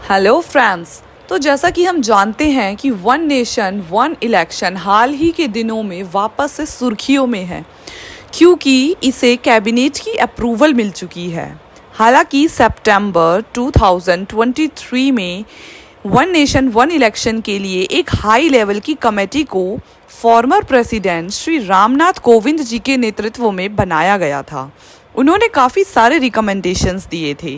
Hello friends. तो जैसा कि हम जानते हैं कि वन नेशन वन इलेक्शन हाल ही के दिनों में वापस से सुर्खियों में है, क्योंकि इसे कैबिनेट की अप्रूवल मिल चुकी है। हालांकि सितंबर 2023 में वन नेशन वन इलेक्शन के लिए एक हाई लेवल की कमेटी को फॉर्मर प्रेसिडेंट श्री रामनाथ कोविंद जी के नेतृत्व में बनाया गया था। उन्होंने काफ़ी सारे रिकमेंडेशंस दिए थे।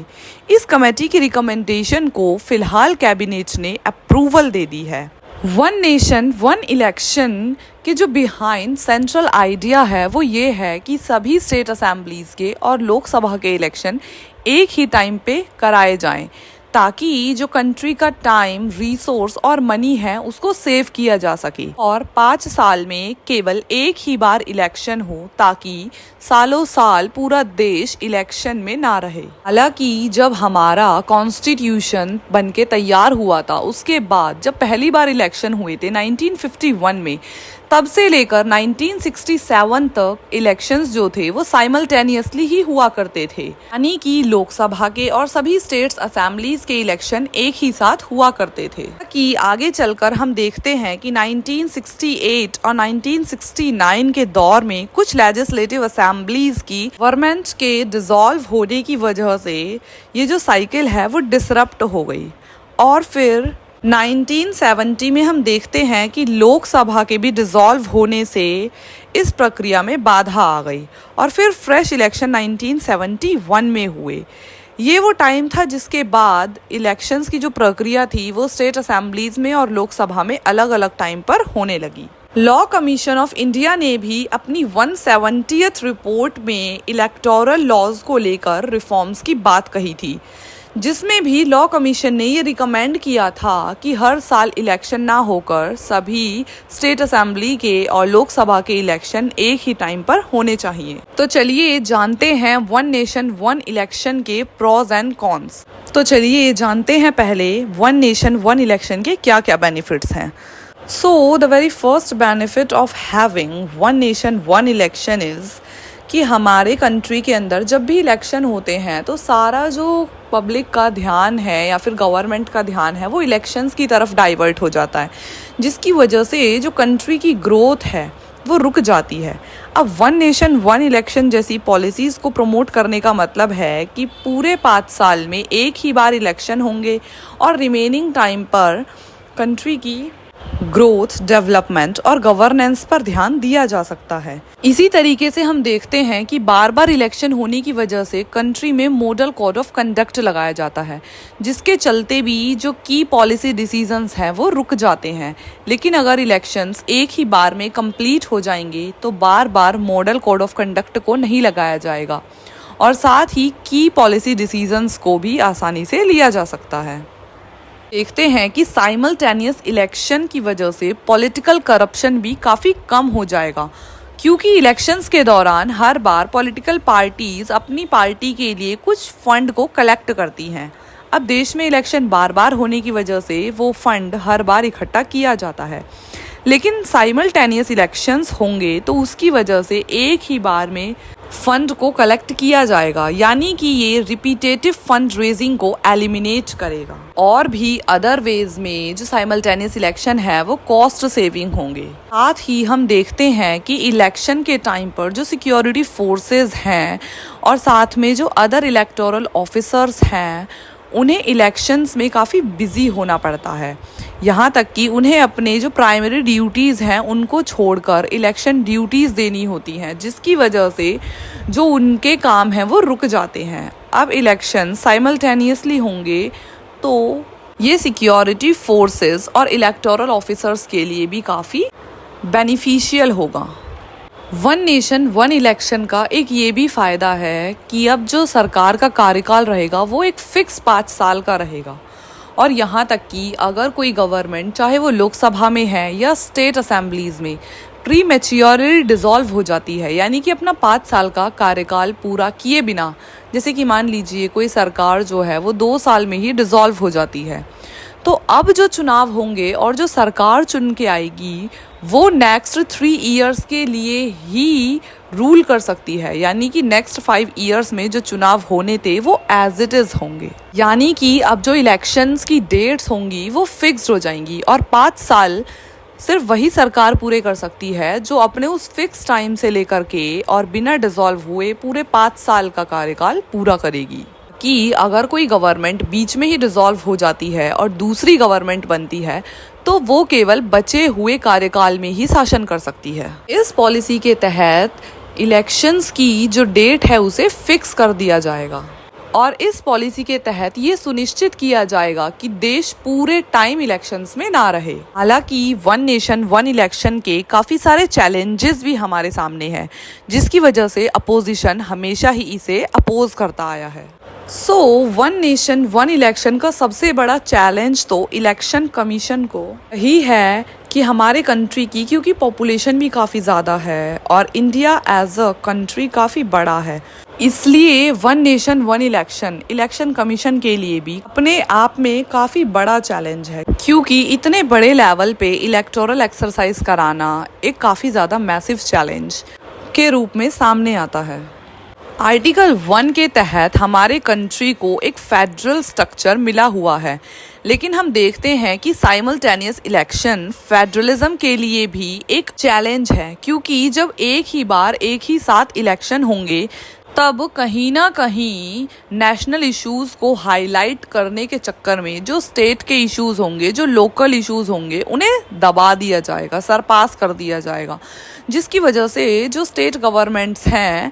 इस कमेटी की रिकमेंडेशन को फिलहाल कैबिनेट ने अप्रूवल दे दी है। वन नेशन वन इलेक्शन के जो बिहाइंड सेंट्रल आइडिया है वो ये है कि सभी स्टेट असेंबलीज के और लोकसभा के इलेक्शन एक ही टाइम पे कराए जाएं, ताकि जो कंट्री का टाइम, रिसोर्स और मनी है उसको सेव किया जा सके, और 5 साल में केवल एक ही बार इलेक्शन हो, ताकि सालों साल पूरा देश इलेक्शन में ना रहे। हालांकि जब हमारा कॉन्स्टिट्यूशन बनके तैयार हुआ था, उसके बाद जब पहली बार इलेक्शन हुए थे 1951 में, तब से लेकर 1967 तक इलेक्शंस जो थे वो साइमल्टेनियसली ही हुआ करते थे, यानी कि लोकसभा के और सभी स्टेट्स असेंबलीज के इलेक्शन एक ही साथ हुआ करते थे। कि आगे चलकर हम देखते हैं कि 1968 और 1969 के दौर में कुछ लेजिस्लेटिव असेंबलीज की गवर्नमेंट के डिसॉल्व होने की वजह से ये जो साइकिल है वो डिसरप्ट हो गई, और फिर 1970 में हम देखते हैं कि लोकसभा के भी डिसॉल्व होने से इस प्रक्रिया में बाधा आ गई, और फिर फ्रेश इलेक्शन 1971 में हुए। ये वो टाइम था जिसके बाद इलेक्शंस की जो प्रक्रिया थी वो स्टेट असेंबलीज में और लोकसभा में अलग अलग टाइम पर होने लगी। लॉ कमीशन ऑफ इंडिया ने भी अपनी 170th रिपोर्ट में इलेक्टोरल लॉज को लेकर रिफॉर्म्स की बात कही थी, जिसमें भी लॉ कमीशन ने ये रिकमेंड किया था कि हर साल इलेक्शन ना होकर सभी स्टेट असेंबली के और लोकसभा के इलेक्शन एक ही टाइम पर होने चाहिए। तो चलिए जानते हैं वन नेशन वन इलेक्शन के प्रोज एंड कॉन्स। तो चलिए जानते हैं पहले वन नेशन वन इलेक्शन के क्या क्या बेनिफिट्स हैं। So the very first benefit of having one nation one election is कि हमारे कंट्री के अंदर जब भी इलेक्शन होते हैं तो सारा जो पब्लिक का ध्यान है या फिर गवर्नमेंट का ध्यान है वो इलेक्शंस की तरफ डाइवर्ट हो जाता है, जिसकी वजह से जो कंट्री की ग्रोथ है वो रुक जाती है। अब वन नेशन वन इलेक्शन जैसी पॉलिसीज़ को प्रमोट करने का मतलब है कि पूरे 5 साल में एक ही बार इलेक्शन होंगे और रिमेनिंग टाइम पर कंट्री की ग्रोथ, डेवलपमेंट और गवर्नेंस पर ध्यान दिया जा सकता है। इसी तरीके से हम देखते हैं कि बार बार इलेक्शन होने की वजह से कंट्री में मॉडल कोड ऑफ कंडक्ट लगाया जाता है, जिसके चलते भी जो की पॉलिसी डिसीजंस हैं वो रुक जाते हैं। लेकिन अगर इलेक्शंस एक ही बार में कंप्लीट हो जाएंगे तो बार बार मॉडल कोड ऑफ कंडक्ट को नहीं लगाया जाएगा, और साथ ही की पॉलिसी डिसीजंस को भी आसानी से लिया जा सकता है। देखते हैं कि साइमल्टेनियस इलेक्शन की वजह से पॉलिटिकल करप्शन भी काफ़ी कम हो जाएगा, क्योंकि इलेक्शंस के दौरान हर बार पॉलिटिकल पार्टीज अपनी पार्टी के लिए कुछ फंड को कलेक्ट करती हैं। अब देश में इलेक्शन बार बार होने की वजह से वो फंड हर बार इकट्ठा किया जाता है, लेकिन साइमल्टेनियस इलेक्शंस होंगे तो उसकी वजह से एक ही बार में फंड को कलेक्ट किया जाएगा, यानी कि ये रिपीटेटिव फंड रेजिंग को एलिमिनेट करेगा। और भी अदर वेज में जो साइमल्टेनियस इलेक्शन है वो कॉस्ट सेविंग होंगे। साथ ही हम देखते हैं कि इलेक्शन के टाइम पर जो सिक्योरिटी फोर्सेस हैं और साथ में जो अदर इलेक्टोरल ऑफिसर्स हैं उन्हें इलेक्शंस में काफ़ी बिजी होना पड़ता है, यहाँ तक कि उन्हें अपने जो प्राइमरी ड्यूटीज़ हैं उनको छोड़कर इलेक्शन ड्यूटीज़ देनी होती हैं, जिसकी वजह से जो उनके काम हैं वो रुक जाते हैं। अब इलेक्शन साइमल्टेनियसली होंगे तो ये सिक्योरिटी फोर्सेस और इलेक्टोरल ऑफिसर्स के लिए भी काफ़ी बेनिफिशियल होगा। वन नेशन वन इलेक्शन का एक ये भी फ़ायदा है कि अब जो सरकार का कार्यकाल रहेगा वो एक फिक्स 5 साल का रहेगा, और यहाँ तक कि अगर कोई गवर्नमेंट चाहे वो लोकसभा में है या स्टेट असेंबलीज में प्री मैच्योरली डिसॉल्व हो जाती है, यानी कि अपना 5 साल का कार्यकाल पूरा किए बिना, जैसे कि मान लीजिए कोई सरकार जो है वो 2 साल में ही डिसॉल्व हो जाती है, तो अब जो चुनाव होंगे और जो सरकार चुन के आएगी वो नेक्स्ट 3 इयर्स के लिए ही रूल कर सकती है, यानी कि नेक्स्ट 5 इयर्स में जो चुनाव होने थे वो एज इट इज होंगे। यानी कि अब जो इलेक्शंस की डेट्स होंगी वो फिक्स्ड हो जाएंगी और 5 साल सिर्फ वही सरकार पूरे कर सकती है जो अपने उस फिक्स टाइम से लेकर के और बिना डिसॉल्व हुए पूरे 5 साल का कार्यकाल पूरा करेगी। कि अगर कोई गवर्नमेंट बीच में ही डिसॉल्व हो जाती है और दूसरी गवर्नमेंट बनती है तो वो केवल बचे हुए कार्यकाल में ही शासन कर सकती है। इस पॉलिसी के तहत इलेक्शंस की जो डेट है उसे फिक्स कर दिया जाएगा और इस पॉलिसी के तहत ये सुनिश्चित किया जाएगा कि देश पूरे टाइम इलेक्शंस में ना रहे। हालांकि वन नेशन वन इलेक्शन के काफ़ी सारे चैलेंजेस भी हमारे सामने हैं, जिसकी वजह से अपोजिशन हमेशा ही इसे अपोज करता आया है। वन नेशन वन इलेक्शन का सबसे बड़ा चैलेंज तो इलेक्शन कमीशन को ही है कि हमारे कंट्री की, क्योंकि पॉपुलेशन भी काफ़ी ज़्यादा है और इंडिया एज अ कंट्री काफ़ी बड़ा है, इसलिए one nation one election commission के लिए भी अपने आप में काफ़ी बड़ा चैलेंज है, क्योंकि इतने बड़े लेवल पे इलेक्टोरल एक्सरसाइज कराना एक काफ़ी ज़्यादा मैसिव चैलेंज के रूप में सामने आता है। आर्टिकल 1 के तहत हमारे कंट्री को एक फेडरल स्ट्रक्चर मिला हुआ है, लेकिन हम देखते हैं कि साइमल्टेनियस इलेक्शन फेडरलिज्म के लिए भी एक चैलेंज है, क्योंकि जब एक ही बार एक ही साथ इलेक्शन होंगे तब कहीं ना कहीं नेशनल इश्यूज़ को हाईलाइट करने के चक्कर में जो स्टेट के इश्यूज़ होंगे, जो लोकल इश्यूज़ होंगे, उन्हें दबा दिया जाएगा, सरपास कर दिया जाएगा, जिसकी वजह से जो स्टेट गवर्नमेंट्स हैं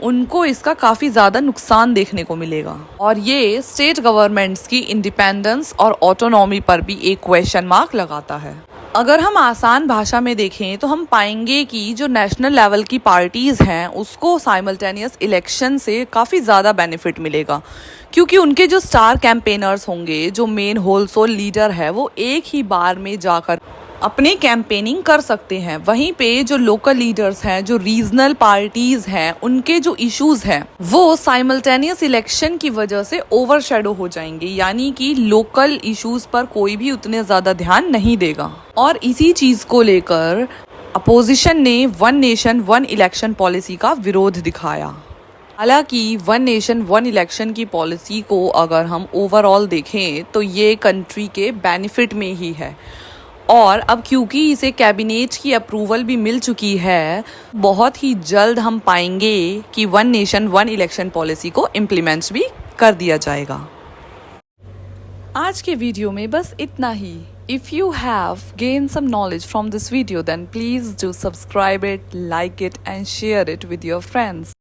उनको इसका काफ़ी ज़्यादा नुकसान देखने को मिलेगा और ये स्टेट गवर्नमेंट्स की इंडिपेंडेंस और ऑटोनॉमी पर भी एक क्वेश्चन मार्क लगाता है। अगर हम आसान भाषा में देखें तो हम पाएंगे कि जो नेशनल लेवल की पार्टीज़ हैं उसको साइमल्टेनियस इलेक्शन से काफ़ी ज़्यादा बेनिफिट मिलेगा, क्योंकि उनके जो स्टार कैंपेनर्स होंगे, जो मेन होलसोल लीडर है, वो एक ही बार में जाकर अपनी कैंपेनिंग कर सकते हैं। वहीं पे जो लोकल लीडर्स हैं, जो रीजनल पार्टीज़ हैं, उनके जो इश्यूज़ हैं वो साइमल्टेनियस इलेक्शन की वजह से ओवरशैडो हो जाएंगे, यानी कि लोकल इश्यूज़ पर कोई भी उतने ज़्यादा ध्यान नहीं देगा। और इसी चीज़ को लेकर अपोजिशन ने one nation one election policy का विरोध दिखाया। हालांकि वन नेशन वन इलेक्शन की पॉलिसी को अगर हम ओवरऑल देखें तो ये कंट्री के बेनिफिट में ही है और अब क्योंकि इसे कैबिनेट की अप्रूवल भी मिल चुकी है, बहुत ही जल्द हम पाएंगे कि one nation one election policy को इम्प्लीमेंट भी कर दिया जाएगा। आज के वीडियो में बस इतना ही। If you have gained some knowledge from this video, then please do subscribe it, like it and share it with your friends.